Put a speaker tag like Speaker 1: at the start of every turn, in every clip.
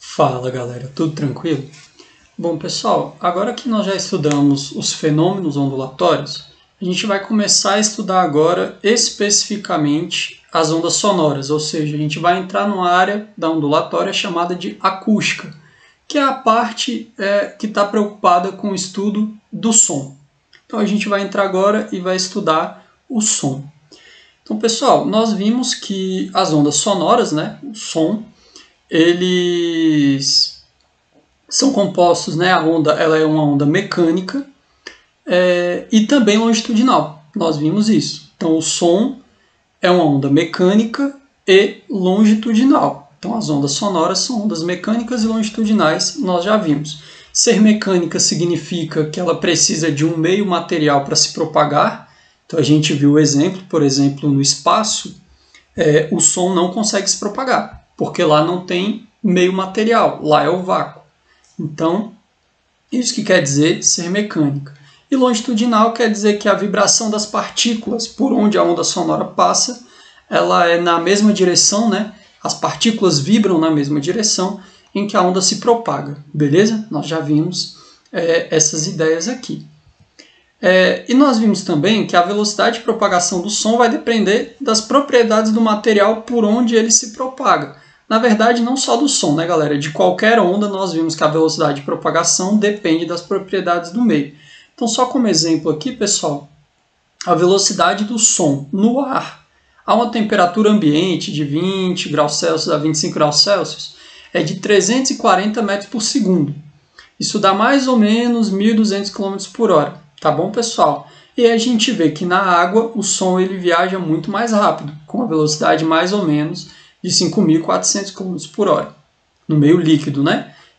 Speaker 1: Fala galera, tudo tranquilo? Bom pessoal, agora que nós já estudamos os fenômenos ondulatórios, a gente vai começar a estudar agora especificamente as ondas sonoras, ou seja, a gente vai entrar numa área da ondulatória chamada de acústica, que é a parte que está preocupada com o estudo do som. Então a gente vai entrar agora e vai estudar o som. Então pessoal, nós vimos que as ondas sonoras, o som, eles são compostos, a onda ela é uma onda mecânica e também longitudinal. Nós vimos isso. Então o som é uma onda mecânica e longitudinal. Então as ondas sonoras são ondas mecânicas e longitudinais, nós já vimos. Ser mecânica significa que ela precisa de um meio material para se propagar. Então a gente viu o exemplo, por exemplo, no espaço, o som não consegue se propagar, porque lá não tem meio material, lá é o vácuo. Então, isso que quer dizer ser mecânica. E longitudinal quer dizer que a vibração das partículas por onde a onda sonora passa, ela é na mesma direção, As partículas vibram na mesma direção em que a onda se propaga, beleza? Nós já vimos essas ideias aqui. E nós vimos também que a velocidade de propagação do som vai depender das propriedades do material por onde ele se propaga. Na verdade, não só do som, galera? De qualquer onda, nós vimos que a velocidade de propagação depende das propriedades do meio. Então, só como exemplo aqui, pessoal, a velocidade do som no ar a uma temperatura ambiente de 20 graus Celsius a 25 graus Celsius é de 340 metros por segundo. Isso dá mais ou menos 1.200 km por hora. Tá bom, pessoal? E a gente vê que na água o som ele viaja muito mais rápido, com a velocidade mais ou menos de 5.400 km por hora, no meio líquido,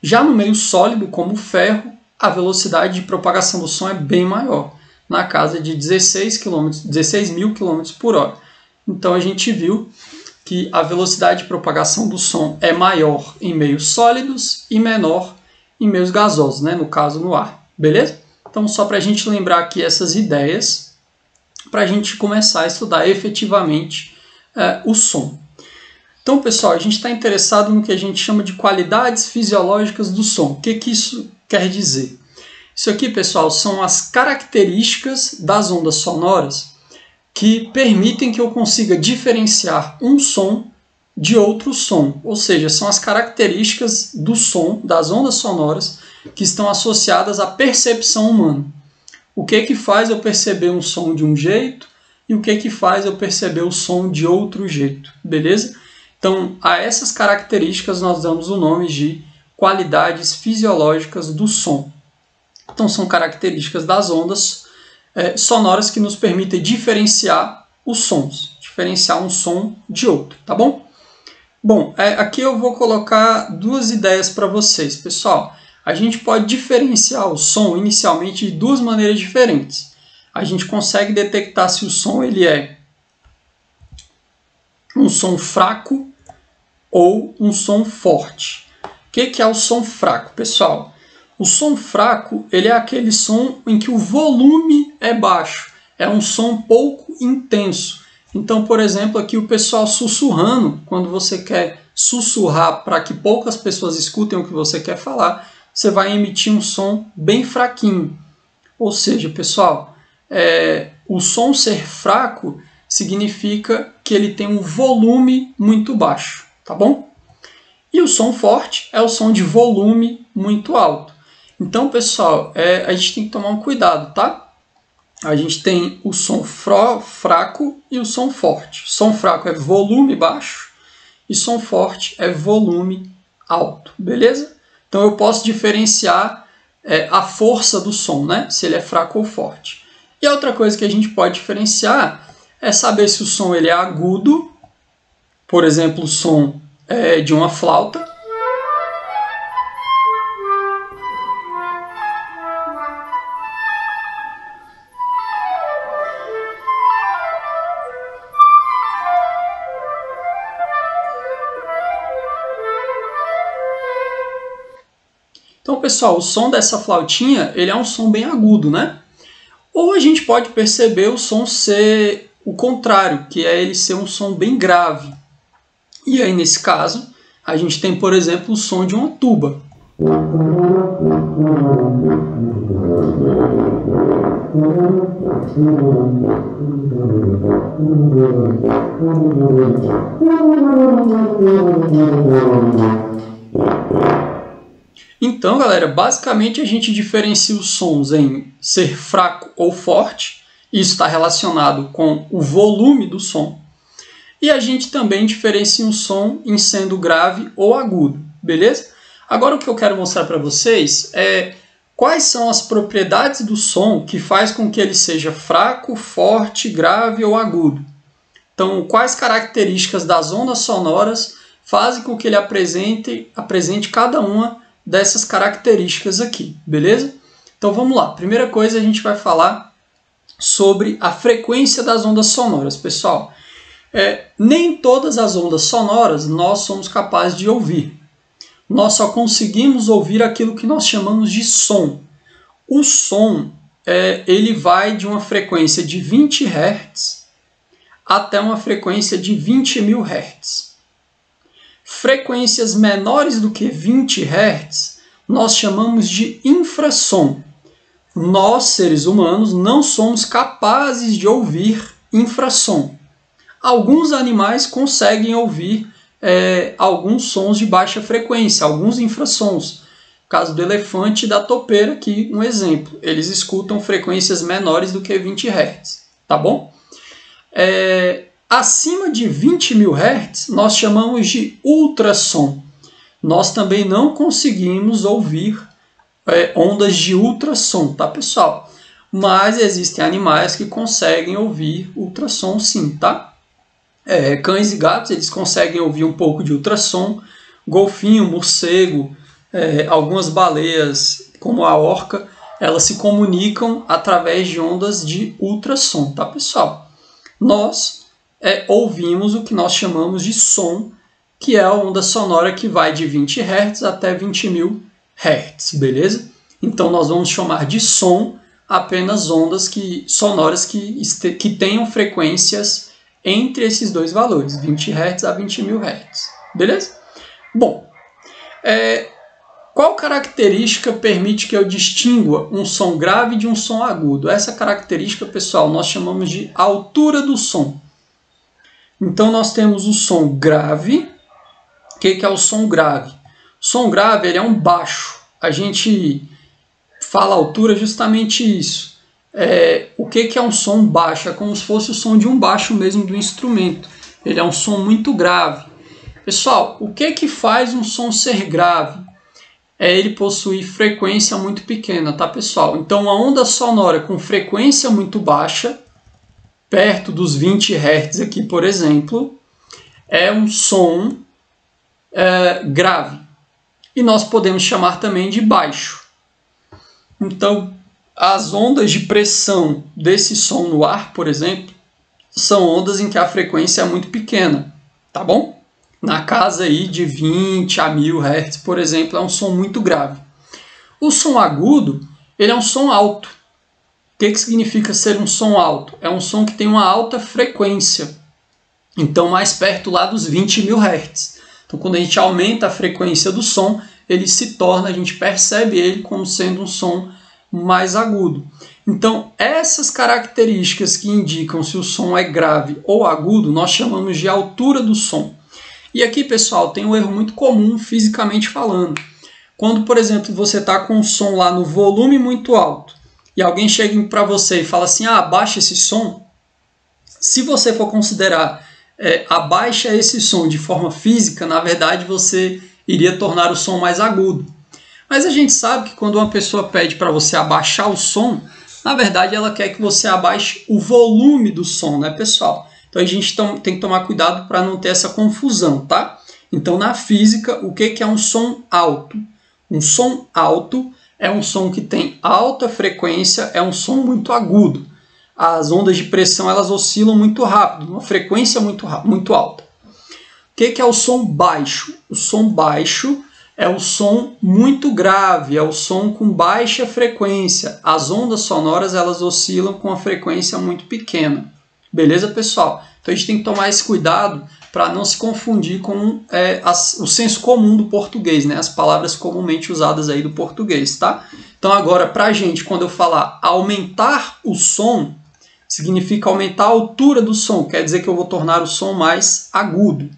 Speaker 1: Já no meio sólido, como o ferro, a velocidade de propagação do som é bem maior, na casa de 16.000 km por hora. Então a gente viu que a velocidade de propagação do som é maior em meios sólidos e menor em meios gasosos, no caso no ar, beleza? Então só para a gente lembrar aqui essas ideias, para a gente começar a estudar efetivamente o som. Então, pessoal, a gente está interessado no que a gente chama de qualidades fisiológicas do som. O que isso quer dizer? Isso aqui, pessoal, são as características das ondas sonoras que permitem que eu consiga diferenciar um som de outro som. Ou seja, são as características do som, das ondas sonoras, que estão associadas à percepção humana. O que faz eu perceber um som de um jeito e o que faz eu perceber o som de outro jeito, beleza? Então, a essas características nós damos o nome de qualidades fisiológicas do som. Então, são características das ondas sonoras que nos permitem diferenciar os sons, diferenciar um som de outro, tá bom? Bom, aqui eu vou colocar duas ideias para vocês, pessoal. A gente pode diferenciar o som inicialmente de duas maneiras diferentes. A gente consegue detectar se o som ele é um som fraco ou um som forte. O que é o som fraco, pessoal? O som fraco ele é aquele som em que o volume é baixo. É um som pouco intenso. Então, por exemplo, aqui o pessoal sussurrando, quando você quer sussurrar para que poucas pessoas escutem o que você quer falar, você vai emitir um som bem fraquinho. Ou seja, pessoal, o som ser fraco significa que ele tem um volume muito baixo, tá bom? E o som forte é o som de volume muito alto. Então, pessoal, a gente tem que tomar um cuidado, tá? A gente tem o som fraco e o som forte. O som fraco é volume baixo e som forte é volume alto, beleza? Então eu posso diferenciar a força do som, se ele é fraco ou forte. E a outra coisa que a gente pode diferenciar é saber se o som ele é agudo, por exemplo, o som de uma flauta, Então, pessoal, o som dessa flautinha ele é um som bem agudo, Ou a gente pode perceber o som ser o contrário, que é ele ser um som bem grave. E aí, nesse caso, A gente tem, por exemplo, o som de uma tuba. Então, galera, basicamente a gente diferencia os sons em ser fraco ou forte. Isso está relacionado com o volume do som. E a gente também diferencia o som em sendo grave ou agudo, beleza? Agora o que eu quero mostrar para vocês é quais são as propriedades do som que faz com que ele seja fraco, forte, grave ou agudo. Então, quais características das ondas sonoras fazem com que ele apresente cada uma dessas características aqui, beleza? Então vamos lá. Primeira coisa, a gente vai falar sobre a frequência das ondas sonoras, pessoal. Nem todas as ondas sonoras nós somos capazes de ouvir. Nós só conseguimos ouvir aquilo que nós chamamos de som. O som ele vai de uma frequência de 20 Hz até uma frequência de 20.000 Hz. Frequências menores do que 20 Hz nós chamamos de infrassom. Nós, seres humanos, não somos capazes de ouvir infrassom. Alguns animais conseguem ouvir alguns sons de baixa frequência, alguns infrassons. No caso do elefante e da topeira, aqui um exemplo. Eles escutam frequências menores do que 20 Hz, tá bom? Acima de 20.000 Hz, nós chamamos de ultrassom. Nós também não conseguimos ouvir ondas de ultrassom, tá, pessoal? Mas existem animais que conseguem ouvir ultrassom sim, tá? Cães e gatos, eles conseguem ouvir um pouco de ultrassom. Golfinho, morcego, algumas baleias, como a orca, elas se comunicam através de ondas de ultrassom, tá, pessoal? Nós ouvimos o que nós chamamos de som, que é a onda sonora que vai de 20 Hz até 20.000 Hz, beleza? Então nós vamos chamar de som apenas ondas sonoras que tenham frequências entre esses dois valores, 20 Hz a 20.000 Hz, beleza? Bom, qual característica permite que eu distingua um som grave de um som agudo? Essa característica, pessoal, nós chamamos de altura do som. Então nós temos o som grave. O que é o som grave? O som grave ele é um baixo. A gente fala altura justamente isso. O que é um som baixo? É como se fosse o som de um baixo mesmo do instrumento. Ele é um som muito grave. Pessoal, o que faz um som ser grave? Ele possuir frequência muito pequena, tá, pessoal? Então, uma onda sonora com frequência muito baixa, perto dos 20 Hz aqui, por exemplo, é um som grave. E nós podemos chamar também de baixo. Então, as ondas de pressão desse som no ar, por exemplo, são ondas em que a frequência é muito pequena, tá bom? Na casa aí de 20 a 1000 Hz, por exemplo, é um som muito grave. O som agudo, ele é um som alto. O que significa ser um som alto? É um som que tem uma alta frequência. Então, mais perto lá dos 20.000 Hz. Então, quando a gente aumenta a frequência do som, ele se torna, a gente percebe ele como sendo um som mais agudo. Então, essas características que indicam se o som é grave ou agudo, nós chamamos de altura do som. E aqui, pessoal, tem um erro muito comum fisicamente falando. Quando, por exemplo, você está com um som lá no volume muito alto e alguém chega para você e fala assim, abaixa esse som, se você for considerar abaixa esse som de forma física, na verdade você iria tornar o som mais agudo. Mas a gente sabe que quando uma pessoa pede para você abaixar o som, na verdade ela quer que você abaixe o volume do som, né, pessoal? Então a gente tem que tomar cuidado para não ter essa confusão, tá? Então na física, o que é um som alto? Um som alto é um som que tem alta frequência, é um som muito agudo. As ondas de pressão elas oscilam muito rápido, uma frequência muito alta. O que é o som baixo? O som baixo é um som muito grave, é o som com baixa frequência. As ondas sonoras elas oscilam com uma frequência muito pequena. Beleza, pessoal? Então a gente tem que tomar esse cuidado para não se confundir com o senso comum do português, né? As palavras comumente usadas aí do português, tá? Então agora, para a gente, quando eu falar aumentar o som, significa aumentar a altura do som, quer dizer que eu vou tornar o som mais agudo.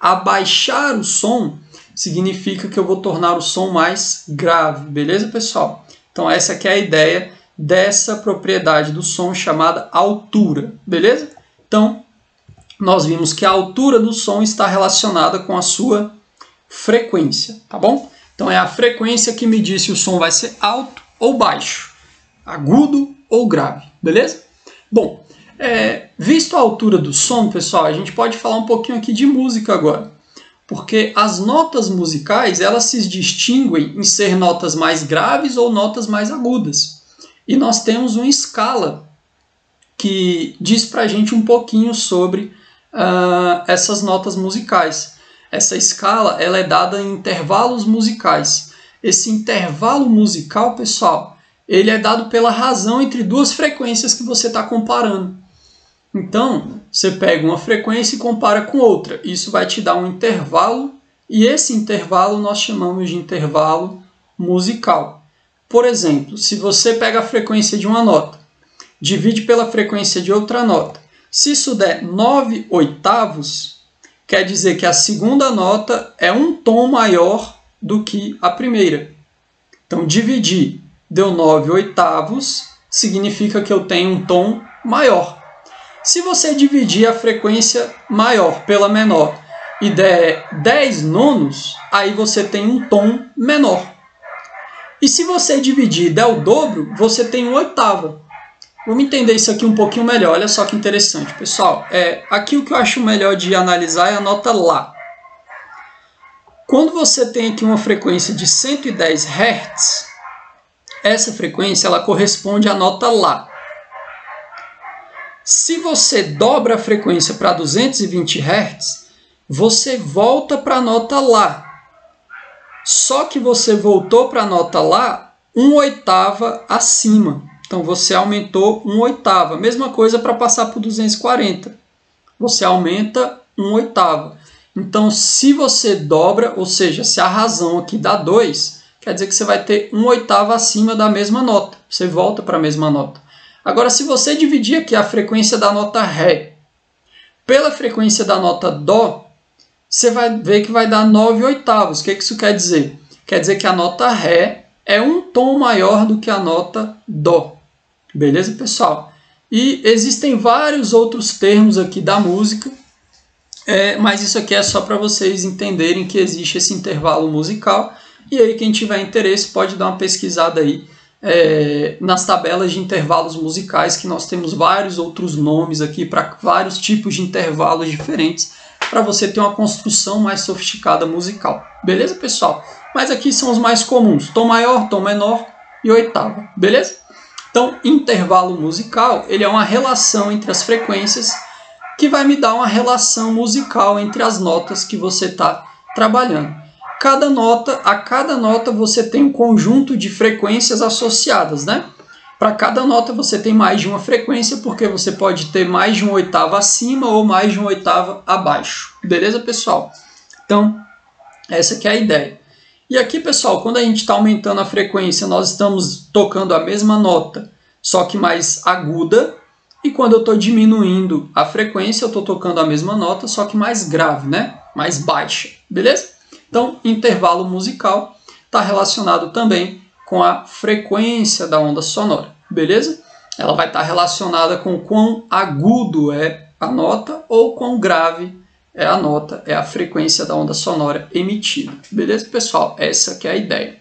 Speaker 1: Abaixar o som significa que eu vou tornar o som mais grave, beleza, pessoal? Então essa aqui é a ideia dessa propriedade do som chamada altura, beleza? Então, nós vimos que a altura do som está relacionada com a sua frequência, tá bom? Então é a frequência que me diz se o som vai ser alto ou baixo, agudo ou grave, beleza? Bom, visto a altura do som, pessoal, a gente pode falar um pouquinho aqui de música agora. Porque as notas musicais, elas se distinguem em ser notas mais graves ou notas mais agudas. E nós temos uma escala que diz pra gente um pouquinho sobre essas notas musicais. Essa escala ela é dada em intervalos musicais. Esse intervalo musical, pessoal, ele é dado pela razão entre duas frequências que você está comparando. Então, você pega uma frequência e compara com outra. Isso vai te dar um intervalo, e esse intervalo nós chamamos de intervalo musical. Por exemplo, se você pega a frequência de uma nota, divide pela frequência de outra nota, se isso der 9 oitavos, quer dizer que a segunda nota é um tom maior do que a primeira. Então, dividir deu 9 oitavos, significa que eu tenho um tom maior. Se você dividir a frequência maior pela menor e der 10 nonos, aí você tem um tom menor. E se você dividir e der o dobro, você tem uma oitava. Vamos entender isso aqui um pouquinho melhor. Olha só que interessante, pessoal. Aqui o que eu acho melhor de analisar é a nota Lá. Quando você tem aqui uma frequência de 110 Hz, essa frequência ela corresponde à nota Lá. Se você dobra a frequência para 220 Hz, você volta para a nota Lá. Só que você voltou para a nota Lá uma oitava acima. Então você aumentou uma oitava. Mesma coisa para passar para o 240. Você aumenta uma oitava. Então se você dobra, ou seja, se a razão aqui dá 2, quer dizer que você vai ter uma oitava acima da mesma nota. Você volta para a mesma nota. Agora, se você dividir aqui a frequência da nota Ré pela frequência da nota Dó, você vai ver que vai dar 9 oitavos. O que isso quer dizer? Quer dizer que a nota Ré é um tom maior do que a nota Dó. Beleza, pessoal? E existem vários outros termos aqui da música, mas isso aqui é só para vocês entenderem que existe esse intervalo musical. E aí, quem tiver interesse pode dar uma pesquisada aí nas tabelas de intervalos musicais, que nós temos vários outros nomes aqui para vários tipos de intervalos diferentes, para você ter uma construção mais sofisticada musical. Beleza, pessoal? Mas aqui são os mais comuns: tom maior, tom menor e oitava. Beleza? Então, intervalo musical, ele é uma relação entre as frequências que vai me dar uma relação musical entre as notas que você está trabalhando. A cada nota você tem um conjunto de frequências associadas, né? Para cada nota você tem mais de uma frequência, porque você pode ter mais de uma oitava acima ou mais de uma oitava abaixo. Beleza, pessoal? Então, essa que é a ideia. E aqui, pessoal, quando a gente está aumentando a frequência, nós estamos tocando a mesma nota, só que mais aguda. E quando eu estou diminuindo a frequência, eu estou tocando a mesma nota, só que mais grave, né? Mais baixa. Beleza? Então, intervalo musical está relacionado também com a frequência da onda sonora, beleza? Ela vai estar relacionada com quão agudo é a nota ou quão grave é a nota, é a frequência da onda sonora emitida. Beleza, pessoal? Essa que é a ideia.